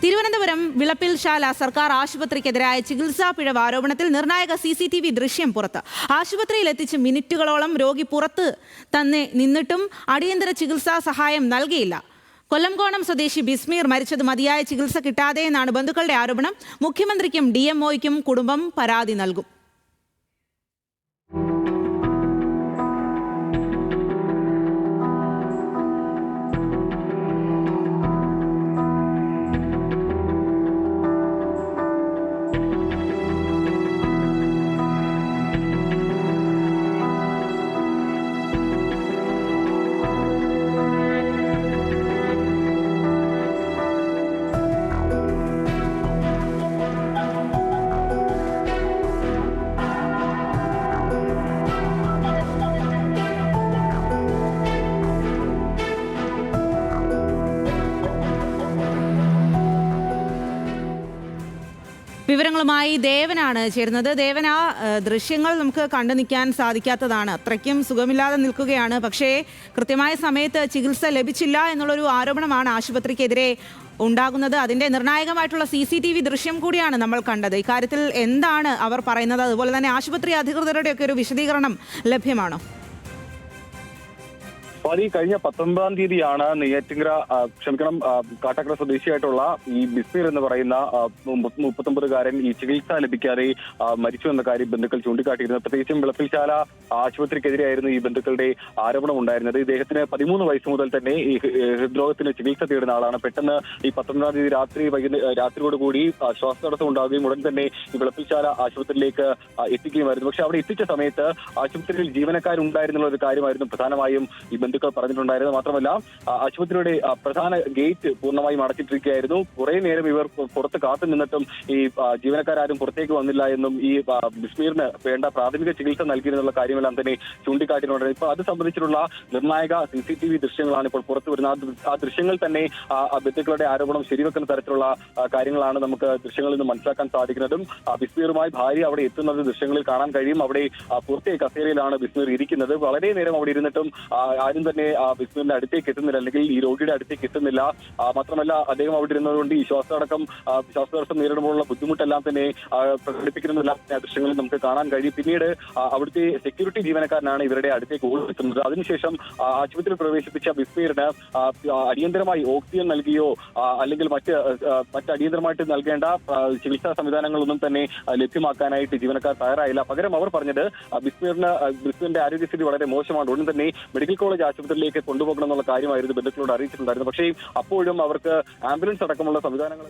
തിരുവനന്തപുരം വിളപ്പിൽശാല സർക്കാർ ആശുപത്രിക്കെതിരായ ചികിത്സാ പിഴവ് ആരോപണത്തിൽ നിർണായക CCTV ദൃശ്യം പുറത്ത്. ആശുപത്രിയിൽ എത്തിച്ച് മിനിറ്റുകളോളം രോഗി പുറത്ത് തന്നെ നിന്നിട്ടും അടിയന്തര ചികിത്സാ സഹായം നൽകിയില്ല. കൊല്ലംകോണം സ്വദേശി ബിസ്മീർ മരിച്ചത് മതിയായ ചികിത്സ കിട്ടാതെയെന്നാണ് ബന്ധുക്കളുടെ ആരോപണം. മുഖ്യമന്ത്രിക്കും DMOയ്ക്കും കുടുംബം പരാതി നൽകും. വിവരങ്ങളുമായി ദേവനാണ് ചേരുന്നത്. ദേവൻ, ആ ദൃശ്യങ്ങൾ നമുക്ക് കണ്ടു നിൽക്കാൻ സാധിക്കാത്തതാണ്. അത്രയ്ക്കും സുഖമില്ലാതെ നിൽക്കുകയാണ്. പക്ഷേ കൃത്യമായ സമയത്ത് ചികിത്സ ലഭിച്ചില്ല എന്നുള്ളൊരു ആരോപണമാണ് ആശുപത്രിക്കെതിരെ ഉണ്ടാകുന്നത്. അതിൻ്റെ നിർണായകമായിട്ടുള്ള CCTV ദൃശ്യം കൂടിയാണ് നമ്മൾ കണ്ടത്. ഇക്കാര്യത്തിൽ എന്താണ് അവർ പറയുന്നത്? അതുപോലെ തന്നെ ആശുപത്രി അധികൃതരുടെയൊക്കെ ഒരു വിശദീകരണം ലഭ്യമാണോ? കഴിഞ്ഞ 19-ാം തീയതിയാണ് കാട്ടാക്കട സ്വദേശിയായിട്ടുള്ള ഈ ബിസ്മീർ എന്ന് പറയുന്ന 39-കാരൻ ഈ ചികിത്സ ലഭിക്കാതെ മരിച്ചു എന്ന കാര്യം ബന്ധുക്കൾ ചൂണ്ടിക്കാട്ടിയിരുന്നു. പ്രത്യേകിച്ചും വിളപ്പിൽശാല ആശുപത്രിക്കെതിരെയായിരുന്നു ഈ ബന്ധുക്കളുടെ ആരോപണം ഉണ്ടായിരുന്നത്. ഇദ്ദേഹത്തിന് 13 വയസ്സ് മുതൽ തന്നെ ഈ ഹൃദ്രോഗത്തിന് ചികിത്സ തേടുന്ന ആളാണ്. പെട്ടെന്ന് ഈ 19-ാം തീയതി രാത്രിയോടുകൂടി ശ്വാസതടസ്സം ഉണ്ടാവുകയും ഉടൻ തന്നെ ഈ വിളപ്പിൽശാല ആശുപത്രിയിലേക്ക് എത്തിക്കുകയുമായിരുന്നു. പക്ഷെ അവിടെ എത്തിച്ച സമയത്ത് ആശുപത്രിയിൽ ജീവനക്കാരുണ്ടായിരുന്നുള്ള ഒരു കാര്യമായിരുന്നു പ്രധാനമായും ഈ ബന്ധുക്കൾ പറഞ്ഞിട്ടുണ്ടായിരുന്നു. മാത്രമല്ല ആശുപത്രിയുടെ പ്രധാന ഗേറ്റ് പൂർണ്ണമായും അടച്ചിട്ടിരിക്കുകയായിരുന്നു. കുറെ നേരം ഇവർ പുറത്ത് കാത്തു നിന്നിട്ടും ഈ ജീവനക്കാരും പുറത്തേക്ക് വന്നില്ല എന്നും ഈ ബിസ്മീറിന് വേണ്ട പ്രാഥമിക ചികിത്സ നൽകിയെന്നുള്ള കാര്യമെല്ലാം തന്നെ ചൂണ്ടിക്കാട്ടിയിട്ടുണ്ട്. ഇപ്പൊ അത് സംബന്ധിച്ചിട്ടുള്ള നിർണായക CCTV ദൃശ്യങ്ങളാണ് ഇപ്പോൾ പുറത്തു വരുന്നത്. ആ ദൃശ്യങ്ങൾ തന്നെ ബന്ധുക്കളുടെ ആരോപണം ശരിവെക്കുന്ന തരത്തിലുള്ള കാര്യങ്ങളാണ് നമുക്ക് ദൃശ്യങ്ങളിൽ നിന്ന് മനസ്സിലാക്കാൻ സാധിക്കുന്നതും. ബിസ്മീറുമായി ഭാര്യ അവിടെ എത്തുന്നത് ദൃശ്യങ്ങളിൽ കാണാൻ കഴിയും. അവിടെ പൂർത്തിയായ കസേരയിലാണ് ബിസ്മീർ ഇരിക്കുന്നത്. വളരെ നേരം അവിടെ ഇരുന്നിട്ടും ആരും തന്നെ ബിസ്മീറിന്റെ അടുത്തേക്ക് എത്തുന്നില്ല, അല്ലെങ്കിൽ ഈ രോഗിയുടെ അടുത്തേക്ക് എത്തുന്നില്ല. മാത്രമല്ല അദ്ദേഹം അവിടെ ഇരുന്നതുകൊണ്ട് ഈ ശ്വാസതടസ്സം നേരിടുമ്പോഴുള്ള ബുദ്ധിമുട്ടെല്ലാം തന്നെ പ്രകടിപ്പിക്കുന്നതെല്ലാം ദൃശ്യങ്ങളിൽ നമുക്ക് കാണാൻ കഴിയും. പിന്നീട് അവിടുത്തെ സെക്യൂരിറ്റി ജീവനക്കാരനാണ് ഇവരുടെ അടുത്തേക്ക് ഓടിയെത്തുന്നത്. അതിനുശേഷം ആശുപത്രിയിൽ പ്രവേശിപ്പിച്ച ബിസ്മീറിന് അടിയന്തരമായി ഓക്സിജൻ നൽകിയോ അല്ലെങ്കിൽ മറ്റ് അടിയന്തരമായിട്ട് നൽകേണ്ട ചികിത്സാ സംവിധാനങ്ങളൊന്നും തന്നെ ലഭ്യമാക്കാനായിട്ട് ജീവനക്കാർ തയ്യാറായില്ല. പകരം അവർ പറഞ്ഞത് ബിസ്മീറിന്റെ ആരോഗ്യസ്ഥിതി വളരെ മോശമാണ്, ഉടൻ തന്നെ മെഡിക്കൽ കോളേജ് ആശുപത്രിയിലേക്ക് കൊണ്ടുപോകണം എന്നുള്ള കാര്യമായിരുന്നു ബന്ധുക്കളോട് അറിയിച്ചിട്ടുണ്ടായിരുന്നു. പക്ഷേ അപ്പോഴും അവർക്ക് ആംബുലൻസ് അടക്കമുള്ള സംവിധാനങ്ങൾ